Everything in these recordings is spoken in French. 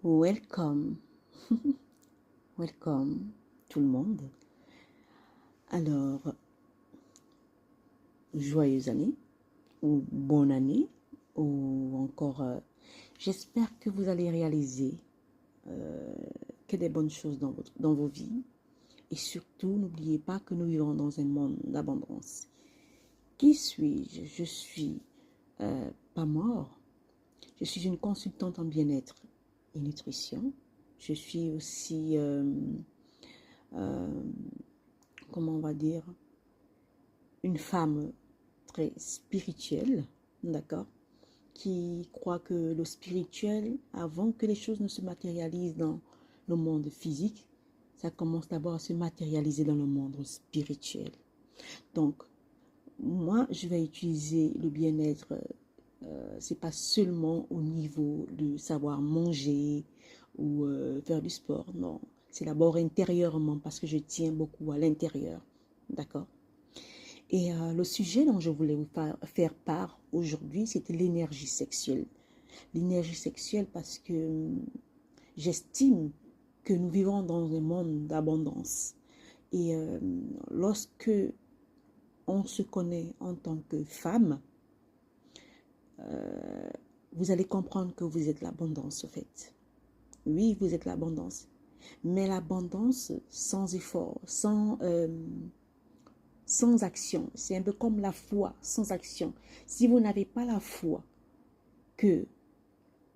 Welcome, welcome tout le monde. Alors, joyeuse année, ou bonne année, ou encore, j'espère que vous allez réaliser que des bonnes choses dans vos vies. Et surtout, n'oubliez pas que nous vivons dans un monde d'abondance. Qui suis-je? Je suis pas mort. Je suis une consultante en bien-être et nutrition. Je suis aussi, comment on va dire, une femme très spirituelle, d'accord, qui croit que le spirituel, avant que les choses ne se matérialisent dans le monde physique, ça commence d'abord à se matérialiser dans le monde spirituel. Donc, moi, je vais utiliser le bien-être, c'est pas seulement au niveau de savoir manger ou faire du sport, non. C'est d'abord intérieurement parce que je tiens beaucoup à l'intérieur, d'accord? Et le sujet dont je voulais vous faire part aujourd'hui, c'était l'énergie sexuelle. L'énergie sexuelle parce que j'estime que nous vivons dans un monde d'abondance. Et lorsque on se connaît en tant que femme, vous allez comprendre que vous êtes l'abondance, au fait. Oui, vous êtes l'abondance. Mais l'abondance sans effort, sans action. C'est un peu comme la foi sans action. Si vous n'avez pas la foi que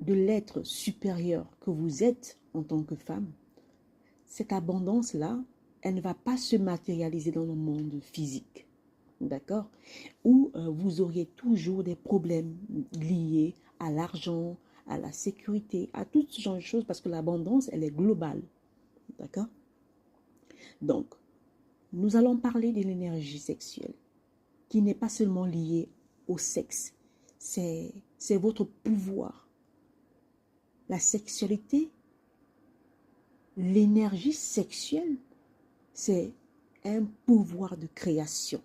de l'être supérieur que vous êtes en tant que femme, cette abondance-là, elle ne va pas se matérialiser dans le monde physique. D'accord? Où vous auriez toujours des problèmes liés à l'argent, à la sécurité, à tout ce genre de choses, parce que l'abondance, elle est globale. D'accord? Donc, nous allons parler de l'énergie sexuelle, qui n'est pas seulement liée au sexe, c'est votre pouvoir. La sexualité, l'énergie sexuelle, c'est un pouvoir de création.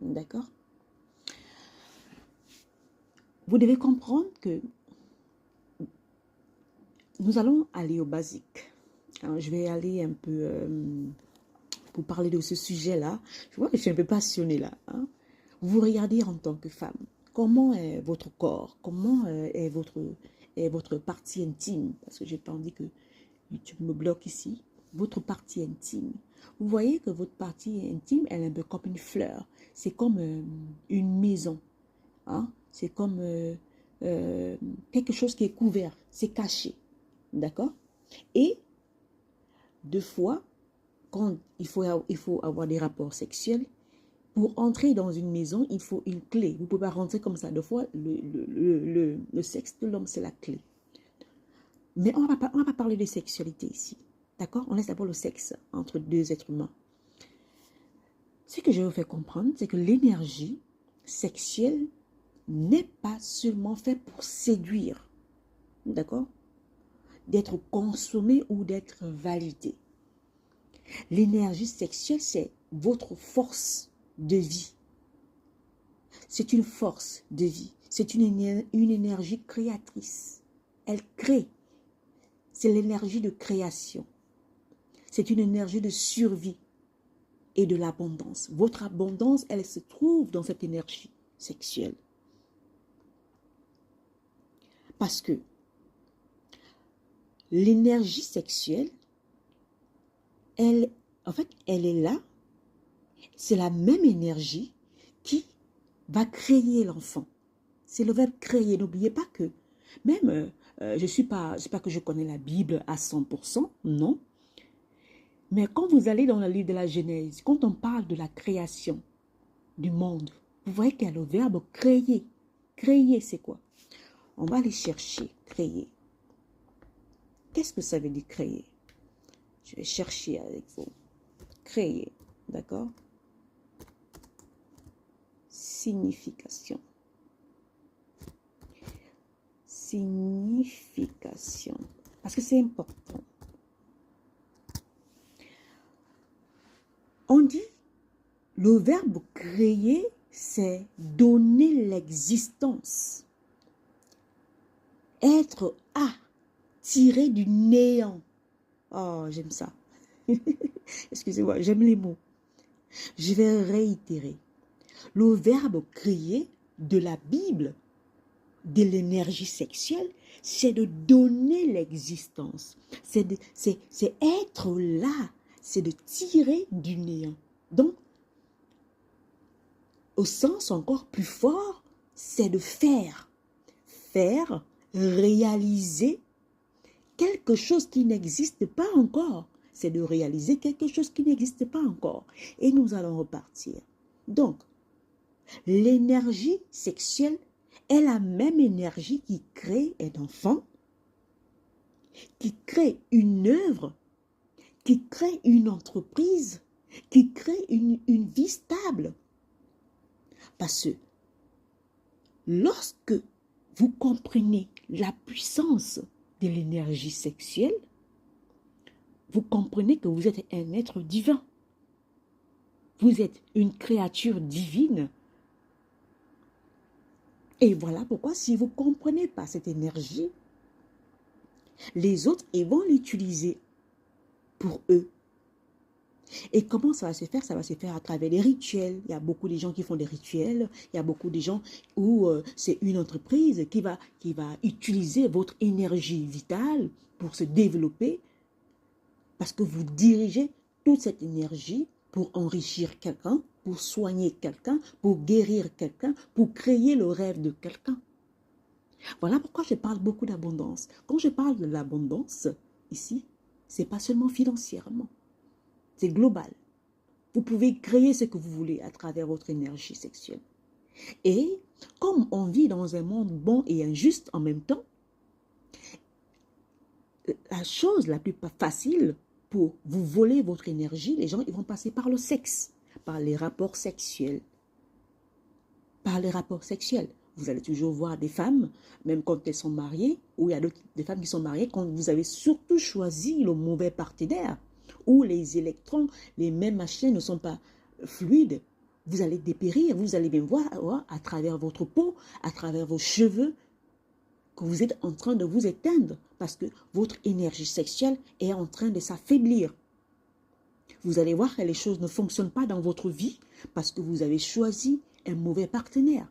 D'accord? Vous devez comprendre que nous allons aller au basique. Alors, je vais aller un peu pour parler de ce sujet-là. Je vois que je suis un peu passionnée là. Hein? Vous regardez en tant que femme, comment est votre corps, comment est votre partie intime, parce que j'ai pas envie que YouTube me bloque ici, votre partie intime. Vous voyez que votre partie intime, elle est un peu comme une fleur. C'est comme une maison. Hein? C'est comme quelque chose qui est couvert, c'est caché. D'accord? Et deux fois, quand il faut avoir des rapports sexuels, pour entrer dans une maison, il faut une clé. Vous ne pouvez pas rentrer comme ça deux fois. Le sexe de l'homme, c'est la clé. Mais on ne va pas parler de sexualité ici. D'accord? On laisse d'abord le sexe entre deux êtres humains. Ce que je veux faire comprendre, c'est que l'énergie sexuelle n'est pas seulement faite pour séduire. D'accord? D'être consommée ou d'être validée. L'énergie sexuelle, c'est votre force de vie. C'est une force de vie. C'est une énergie créatrice. Elle crée. C'est l'énergie de création. C'est une énergie de survie et de l'abondance. Votre abondance, elle se trouve dans cette énergie sexuelle. Parce que l'énergie sexuelle, elle est là. C'est la même énergie qui va créer l'enfant. C'est le verbe créer. N'oubliez pas que même, c'est pas que je connais la Bible à 100%, non. Mais quand vous allez dans le livre de la Genèse, quand on parle de la création du monde, vous voyez qu'il y a le verbe créer. Créer, c'est quoi? On va aller chercher, créer. Qu'est-ce que ça veut dire créer? Je vais chercher avec vous. Créer, d'accord? Signification. Signification. Parce que c'est important. On dit, le verbe créer, c'est donner l'existence. Être à tirer du néant. Oh, j'aime ça. Excusez-moi, j'aime les mots. Je vais réitérer. Le verbe créer de la Bible, de l'énergie sexuelle, c'est de donner l'existence. C'est être là. C'est de tirer du néant. Donc, au sens encore plus fort, c'est de faire. Faire, réaliser quelque chose qui n'existe pas encore. C'est de réaliser quelque chose qui n'existe pas encore. Et nous allons repartir. Donc, l'énergie sexuelle est la même énergie qui crée un enfant, qui crée une œuvre, qui crée une entreprise, qui crée une vie stable. Parce que lorsque vous comprenez la puissance de l'énergie sexuelle, vous comprenez que vous êtes un être divin. Vous êtes une créature divine. Et voilà pourquoi si vous ne comprenez pas cette énergie, les autres ils vont l'utiliser pour eux. Et comment ça va se faire? Ça va se faire à travers les rituels. Il y a beaucoup de gens qui font des rituels. Il y a beaucoup de gens où c'est une entreprise qui va utiliser votre énergie vitale pour se développer. Parce que vous dirigez toute cette énergie pour enrichir quelqu'un, pour soigner quelqu'un, pour guérir quelqu'un, pour créer le rêve de quelqu'un. Voilà pourquoi je parle beaucoup d'abondance. Quand je parle de l'abondance, ici, ce n'est pas seulement financièrement. C'est global. Vous pouvez créer ce que vous voulez à travers votre énergie sexuelle. Et comme on vit dans un monde bon et injuste en même temps, la chose la plus facile pour vous voler votre énergie, les gens ils vont passer par le sexe, par les rapports sexuels. Par les rapports sexuels. Vous allez toujours voir des femmes, même quand elles sont mariées, ou il y a des femmes qui sont mariées, quand vous avez surtout choisi le mauvais partenaire, où les électrons, les mêmes machins ne sont pas fluides, vous allez dépérir, vous allez bien voir à travers votre peau, à travers vos cheveux, que vous êtes en train de vous éteindre parce que votre énergie sexuelle est en train de s'affaiblir. Vous allez voir que les choses ne fonctionnent pas dans votre vie parce que vous avez choisi un mauvais partenaire.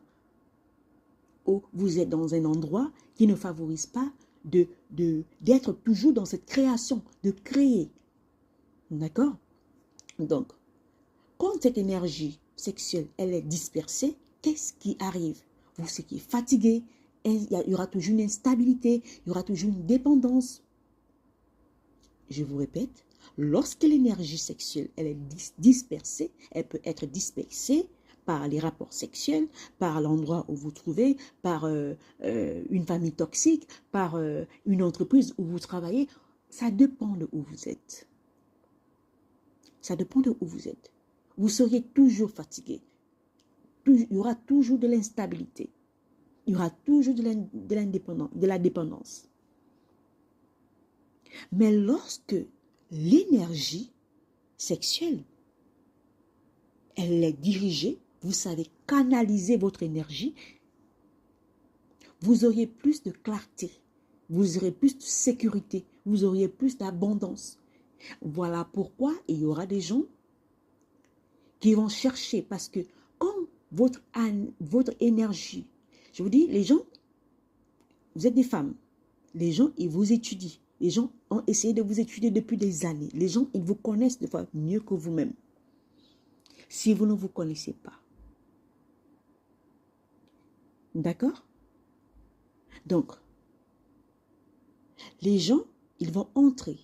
Ou vous êtes dans un endroit qui ne favorise pas d'être toujours dans cette création, de créer. D'accord? Donc, quand cette énergie sexuelle, elle est dispersée, qu'est-ce qui arrive? Vous serez fatigué, il y aura toujours une instabilité, il y aura toujours une dépendance. Je vous répète, lorsque l'énergie sexuelle elle est dispersée, elle peut être dispersée par les rapports sexuels, par l'endroit où vous trouvez, par une famille toxique, par une entreprise où vous travaillez. Ça dépend de où vous êtes. Ça dépend de où vous êtes. Vous serez toujours fatigué. Il y aura toujours de l'instabilité. Il y aura toujours de la dépendance. Mais lorsque l'énergie sexuelle, elle est dirigée, vous savez canaliser votre énergie, vous auriez plus de clarté, vous aurez plus de sécurité, vous auriez plus d'abondance. Voilà pourquoi il y aura des gens qui vont chercher, parce que quand votre énergie, je vous dis, les gens, vous êtes des femmes, les gens, ils vous étudient. Les gens ont essayé de vous étudier depuis des années. Les gens, ils vous connaissent des fois mieux que vous-même. Si vous ne vous connaissez pas. D'accord? Donc, les gens, ils vont entrer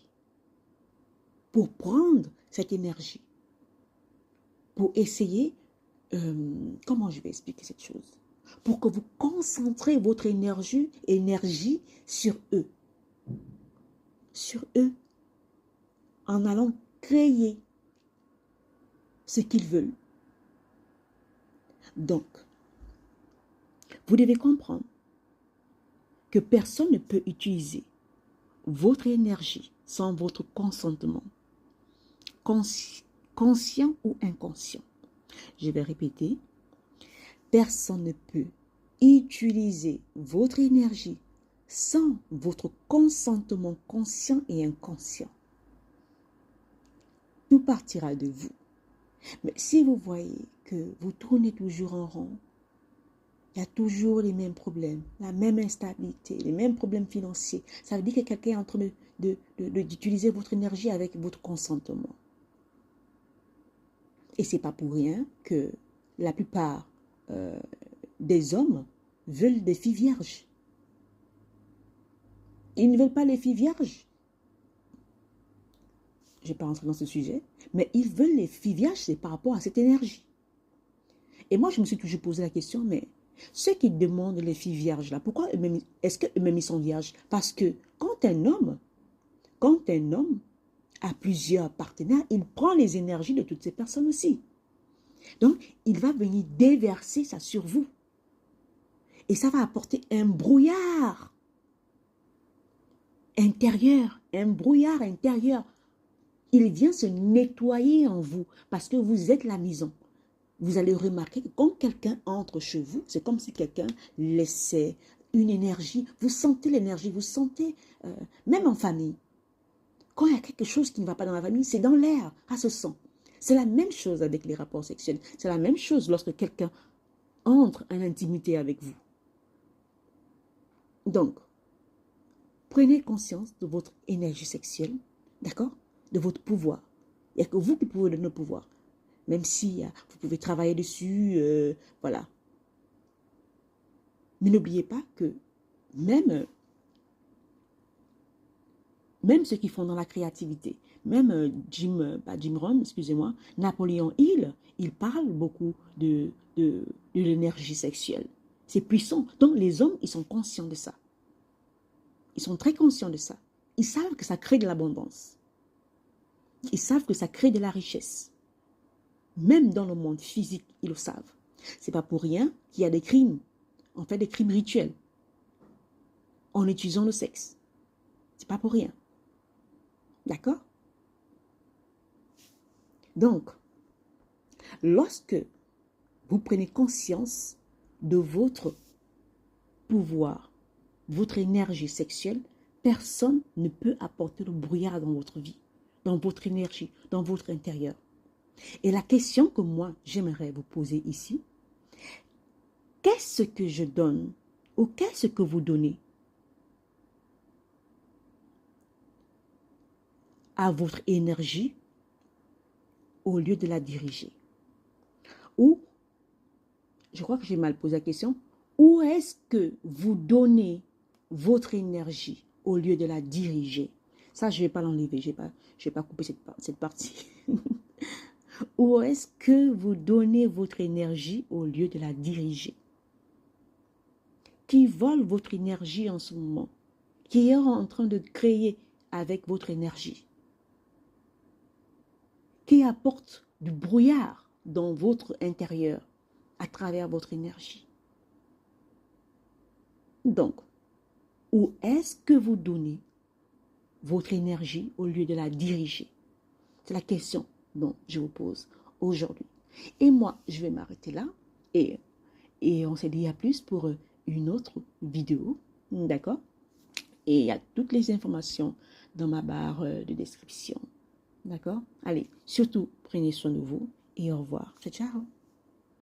pour prendre cette énergie. Pour essayer, comment je vais expliquer cette chose? Pour que vous concentrez votre énergie sur eux. Sur eux. En allant créer ce qu'ils veulent. Donc, vous devez comprendre que personne ne peut utiliser votre énergie sans votre consentement, conscient ou inconscient. Je vais répéter, personne ne peut utiliser votre énergie sans votre consentement conscient et inconscient. Tout partira de vous. Mais si vous voyez que vous tournez toujours en rond, il y a toujours les mêmes problèmes, la même instabilité, les mêmes problèmes financiers, ça veut dire que quelqu'un est en train d'utiliser votre énergie avec votre consentement. Et ce n'est pas pour rien que la plupart des hommes veulent des filles vierges. Ils ne veulent pas les filles vierges. Je ne vais pas rentrer dans ce sujet, mais ils veulent les filles vierges, c'est par rapport à cette énergie. Et moi, je me suis toujours posé la question, mais ceux qui demandent les filles vierges, là, pourquoi eux-mêmes, est-ce qu'eux-mêmes ils sont vierges? Parce que quand un homme a plusieurs partenaires, il prend les énergies de toutes ces personnes aussi. Donc, il va venir déverser ça sur vous. Et ça va apporter un brouillard intérieur, un brouillard intérieur. Il vient se nettoyer en vous parce que vous êtes la maison. Vous allez remarquer que quand quelqu'un entre chez vous, c'est comme si quelqu'un laissait une énergie. Vous sentez l'énergie, vous sentez, même en famille. Quand il y a quelque chose qui ne va pas dans la famille, c'est dans l'air, ça se sent. C'est la même chose avec les rapports sexuels. C'est la même chose lorsque quelqu'un entre en intimité avec vous. Donc, prenez conscience de votre énergie sexuelle, d'accord? De votre pouvoir. Il n'y a que vous qui pouvez donner le pouvoir. Même si vous pouvez travailler dessus, voilà. Mais n'oubliez pas que même ceux qui font dans la créativité, même Jim Rohn, excusez-moi, Napoléon Hill, il parle beaucoup de l'énergie sexuelle. C'est puissant. Donc les hommes, ils sont conscients de ça. Ils sont très conscients de ça. Ils savent que ça crée de l'abondance. Ils savent que ça crée de la richesse. Même dans le monde physique, ils le savent. C'est pas pour rien qu'il y a des crimes. On fait des crimes rituels en utilisant le sexe. C'est pas pour rien. D'accord? Donc, lorsque vous prenez conscience de votre pouvoir, votre énergie sexuelle, personne ne peut apporter le brouillard dans votre vie, dans votre énergie, dans votre intérieur. Et la question que moi, j'aimerais vous poser ici, qu'est-ce que je donne ou qu'est-ce que vous donnez à votre énergie au lieu de la diriger? Ou, je crois que j'ai mal posé la question, où est-ce que vous donnez votre énergie au lieu de la diriger? Ça, je ne vais pas l'enlever, je vais pas couper cette partie. Où est-ce que vous donnez votre énergie au lieu de la diriger? Qui vole votre énergie en ce moment? Qui est en train de créer avec votre énergie? Qui apporte du brouillard dans votre intérieur à travers votre énergie? Donc, où est-ce que vous donnez votre énergie au lieu de la diriger? C'est la question dont je vous pose aujourd'hui. Et moi, je vais m'arrêter là et on se dit à plus pour une autre vidéo, d'accord? Et il y a toutes les informations dans ma barre de description, d'accord? Allez, surtout, prenez soin de vous et au revoir. Ciao, ciao!